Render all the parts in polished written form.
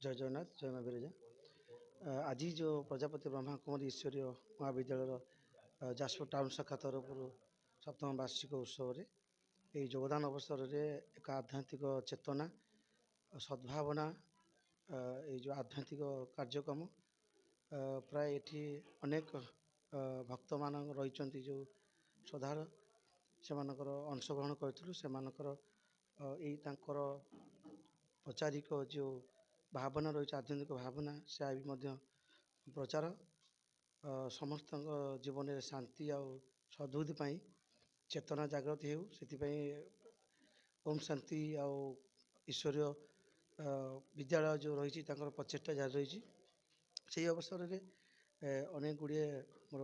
ଜୟ ଜଗନ୍ନାଥ, ଜୟ ମା ବିରଜା। ଆଜି ଯେଉଁ ପ୍ରଜାପତି ବ୍ରହ୍ମା କୁମାରୀ ଈଶ୍ୱରୀୟ ମହାବିଦ୍ୟାଳୟର ଯାଜପୁର ଟାଉନ ଶାଖା ତରଫରୁ ସପ୍ତମ ବାର୍ଷିକ ଉତ୍ସବରେ ଏହି ଯୋଗଦାନ ଅବସରରେ ଏକ ଆଧ୍ୟାତ୍ମିକ ଚେତନା, ସଦ୍ଭାବନା, ଏଇ ଯେଉଁ ଆଧ୍ୟାତ୍ମିକ କାର୍ଯ୍ୟକ୍ରମ ପ୍ରାୟ ଏଠି ଅନେକ ଭକ୍ତମାନ ରହିଛନ୍ତି ଯେଉଁ ଶ୍ରଦ୍ଧାଳୁ ସେମାନଙ୍କର ଅଂଶଗ୍ରହଣ କରିଥିଲୁ। ସେମାନଙ୍କର ଏଇ ତାଙ୍କର ପଚାରିକ ଯେଉଁ ଭାବନା ରହିଛି, ଆଧ୍ୟାତ୍ମିକ ଭାବନା, ସେ ବି ମଧ୍ୟ ପ୍ରଚାର ସମସ୍ତଙ୍କ ଜୀବନରେ ଶାନ୍ତି ଆଉ ସଦ୍ବୁଦ୍ଧି ପାଇଁ ଚେତନା ଜାଗ୍ରତ ହେଉ, ସେଥିପାଇଁ ଓମ୍ ଶାନ୍ତି ଆଉ ଈଶ୍ୱରୀୟ ବିଦ୍ୟାଳୟ ଯେଉଁ ରହିଛି ତାଙ୍କର ପ୍ରଚେଷ୍ଟା ଜାରି ରହିଛି। ସେହି ଅବସରରେ ଅନେକ ଗୁଡ଼ିଏ ମୋର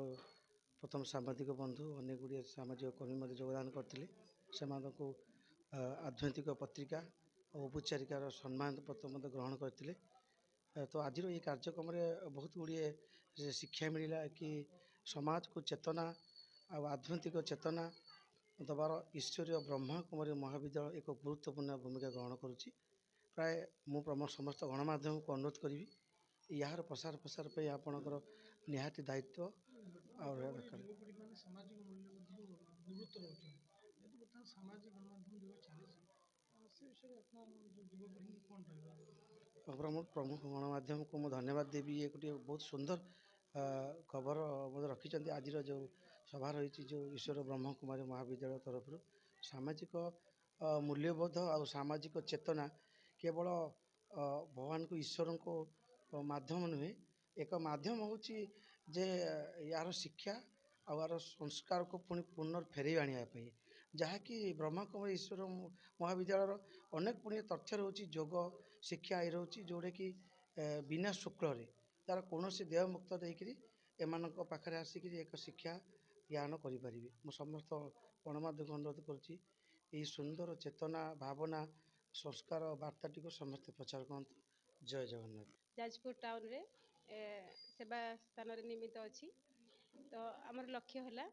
ପ୍ରଥମ ସାମ୍ବାଦିକ ବନ୍ଧୁ, ଅନେକ ଗୁଡ଼ିଏ ସାମାଜିକ କର୍ମୀ ମଧ୍ୟ ଯୋଗଦାନ କରିଥିଲେ। ସେମାନଙ୍କୁ ଆଧ୍ୟାତ୍ମିକ ପତ୍ରିକା ଓ ଉପଚାରିକାର ସମ୍ମାନ ପତ୍ର ମଧ୍ୟ ଗ୍ରହଣ କରିଥିଲେ। ତ ଆଜିର ଏହି କାର୍ଯ୍ୟକ୍ରମରେ ବହୁତ ଗୁଡ଼ିଏ ଶିକ୍ଷା ମିଳିଲା କି ସମାଜକୁ ଚେତନା ଆଉ ଆଧ୍ୟାତ୍ମିକ ଚେତନା ଦେବାର ଈଶ୍ୱରୀୟ ବ୍ରହ୍ମା କୁମାରୀ ମହାବିଦ୍ୟାଳୟ ଏକ ଗୁରୁତ୍ୱପୂର୍ଣ୍ଣ ଭୂମିକା ଗ୍ରହଣ କରୁଛି। ପ୍ରାୟ ମୁଁ ସମସ୍ତ ଗଣମାଧ୍ୟମକୁ ଅନୁରୋଧ କରିବି ଏହାର ପ୍ରସାର ପାଇଁ ଆପଣଙ୍କର ନିହାତି ଦାୟିତ୍ୱ ଆଉ ରହିବା ଦରକାର। ସାମାଜିକ ମୂଲ୍ୟ ମଧ୍ୟରୁ ନିବୃତ୍ତ ରହୁଛନ୍ତି, ଯେହେତୁ ବର୍ତ୍ତମାନ ସାମାଜିକ ଗଣମାଧ୍ୟମ ଯୁଗ ଚାଲିଛି, ସେ ବିଷୟରେ ଆପଣ ଯୁବପିଢ଼ି କ'ଣ ରହିବ? ପ୍ରମୁଖ ଗଣମାଧ୍ୟମକୁ ମୁଁ ଧନ୍ୟବାଦ ଦେବି। ଇଏ ଗୋଟିଏ ବହୁତ ସୁନ୍ଦର ଖବର ମଧ୍ୟ ରଖିଛନ୍ତି। ଆଜିର ଯେଉଁ ସଭା ରହିଛି, ଯେଉଁ ଈଶ୍ୱର ବ୍ରହ୍ମକୁମାରୀ ମହାବିଦ୍ୟାଳୟ ତରଫରୁ ସାମାଜିକ ମୂଲ୍ୟବୋଧ ଆଉ ସାମାଜିକ ଚେତନା କେବଳ ଭଗବାନଙ୍କୁ ଈଶ୍ୱରଙ୍କୁ ମାଧ୍ୟମ ନୁହେଁ, ଏକ ମାଧ୍ୟମ ହେଉଛି ଯେ ଏହାର ଶିକ୍ଷା ଆଉ ଏହାର ସଂସ୍କାରକୁ ପୁଣି ଫେରାଇ ଆଣିବା ପାଇଁ, ଯାହାକି ବ୍ରହ୍ମକୁମାରୀ ଈଶ୍ୱର ମହାବିଦ୍ୟାଳୟର ଅନେକ ପୁଣି ତଥ୍ୟ ରହୁଛି। ଯୋଗ ଶିକ୍ଷା ଏ ରହୁଛି ଯେଉଁଟାକି ବିନା ଶୁଳ୍କରେ ତା'ର କୌଣସି ଦେୟମୁକ୍ତ ଦେଇକରି ଏମାନଙ୍କ ପାଖରେ ଆସିକରି ଏକ ଶିକ୍ଷା ଜ୍ଞାନ କରିପାରିବେ। ମୁଁ ସମସ୍ତ ଗଣମାଧ୍ୟମକୁ ଅନୁରୋଧ କରୁଛି ଏହି ସୁନ୍ଦର ଚେତନା, ଭାବନା, ସଂସ୍କାର ବାର୍ତ୍ତାଟିକୁ ସମସ୍ତେ ପ୍ରଚାର କରନ୍ତୁ। ଜୟ ଜଗନ୍ନାଥ। ଯାଜପୁର ଟାଉନରେ ସେବା ସ୍ଥାନରେ ନିର୍ମିତ ଅଛି। ତ ଆମର ଲକ୍ଷ୍ୟ ହେଲା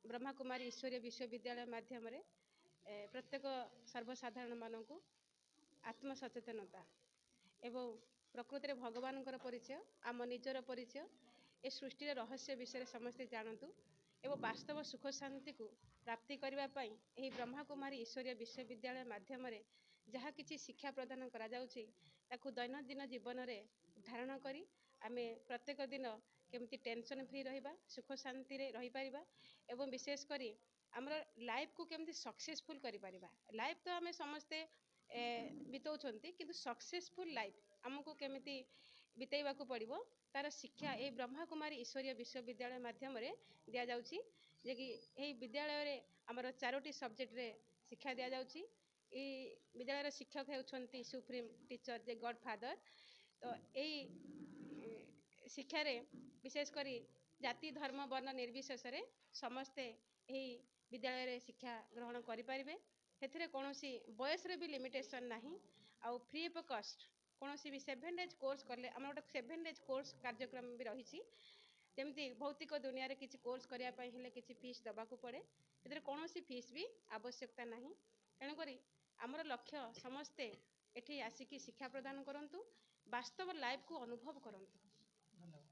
ବ୍ରହ୍ମାକୁମାରୀ ଈଶ୍ୱରୀୟ ବିଶ୍ୱବିଦ୍ୟାଳୟ ମାଧ୍ୟମରେ ପ୍ରତ୍ୟେକ ସର୍ବସାଧାରଣମାନଙ୍କୁ ଆତ୍ମସଚେତନତା ଏବଂ ପ୍ରକୃତିରେ ଭଗବାନଙ୍କର ପରିଚୟ, ଆମ ନିଜର ପରିଚୟ, ଏ ସୃଷ୍ଟିର ରହସ୍ୟ ବିଷୟରେ ସମସ୍ତେ ଜାଣନ୍ତୁ ଏବଂ ବାସ୍ତବ ସୁଖ ଶାନ୍ତିକୁ ପ୍ରାପ୍ତି କରିବା ପାଇଁ ଏହି ବ୍ରହ୍ମାକୁମାରୀ ଈଶ୍ୱରୀୟ ବିଶ୍ୱବିଦ୍ୟାଳୟ ମାଧ୍ୟମରେ ଯାହା କିଛି ଶିକ୍ଷା ପ୍ରଦାନ କରାଯାଉଛି ତାକୁ ଦୈନନ୍ଦିନ ଜୀବନରେ ଧାରଣ କରି ଆମେ ପ୍ରତ୍ୟେକ ଦିନ କେମିତି ଟେନସନ୍ ଫ୍ରି ରହିବା, ସୁଖ ଶାନ୍ତିରେ ରହିପାରିବା ଏବଂ ବିଶେଷ କରି ଆମର ଲାଇଫକୁ କେମିତି ସକ୍ସେସଫୁଲ୍ କରିପାରିବା। ଲାଇଫ୍ ତ ଆମେ ସମସ୍ତେ ବିତାଉଛନ୍ତି, କିନ୍ତୁ ସକ୍ସେସଫୁଲ୍ ଲାଇଫ୍ ଆମକୁ କେମିତି ବିତାଇବାକୁ ପଡ଼ିବ ତା'ର ଶିକ୍ଷା ଏହି ବ୍ରହ୍ମାକୁମାରୀ ଈଶ୍ୱରୀୟ ବିଶ୍ୱବିଦ୍ୟାଳୟ ମାଧ୍ୟମରେ ଦିଆଯାଉଛି। ଯେ କି ଏହି ବିଦ୍ୟାଳୟରେ ଆମର 4ଟି ସବଜେକ୍ଟରେ ଶିକ୍ଷା ଦିଆଯାଉଛି। ଏହି ବିଦ୍ୟାଳୟର ଶିକ୍ଷକ ହେଉଛନ୍ତି ସୁପ୍ରିମ ଟିଚର ଯେ ଗଡ୍ ଫାଦର। ତ ଏହି ଶିକ୍ଷାରେ ବିଶେଷ କରି ଜାତି, ଧର୍ମ, ବର୍ଣ୍ଣ ନିର୍ବିଶେଷରେ ସମସ୍ତେ ଏହି ବିଦ୍ୟାଳୟରେ ଶିକ୍ଷା ଗ୍ରହଣ କରିପାରିବେ। ସେଥିରେ କୌଣସି ବୟସରେ ବି ଲିମିଟେସନ୍ ନାହିଁ ଆଉ ଫ୍ରି ଅଫ୍ କଷ୍ଟ କୌଣସି ବି 7 ଡେଜ୍ କୋର୍ସ କଲେ ଆମର ଗୋଟେ 7 ଡେଜ୍ କୋର୍ସ କାର୍ଯ୍ୟକ୍ରମ ବି ରହିଛି। ଯେମିତି ଭୌତିକ ଦୁନିଆରେ କିଛି କୋର୍ସ କରିବା ପାଇଁ ହେଲେ କିଛି ଫିସ୍ ଦେବାକୁ ପଡ଼େ, ସେଥିରେ କୌଣସି ଫିସ୍ ବି ଆବଶ୍ୟକତା ନାହିଁ। ତେଣୁକରି ଆମର ଲକ୍ଷ୍ୟ ସମସ୍ତେ ଏଠି ଆସିକି ଶିକ୍ଷା ପ୍ରଦାନ କରନ୍ତୁ, ବାସ୍ତବ ଲାଇଫକୁ ଅନୁଭବ କରନ୍ତୁ। ଧନ୍ୟବାଦ।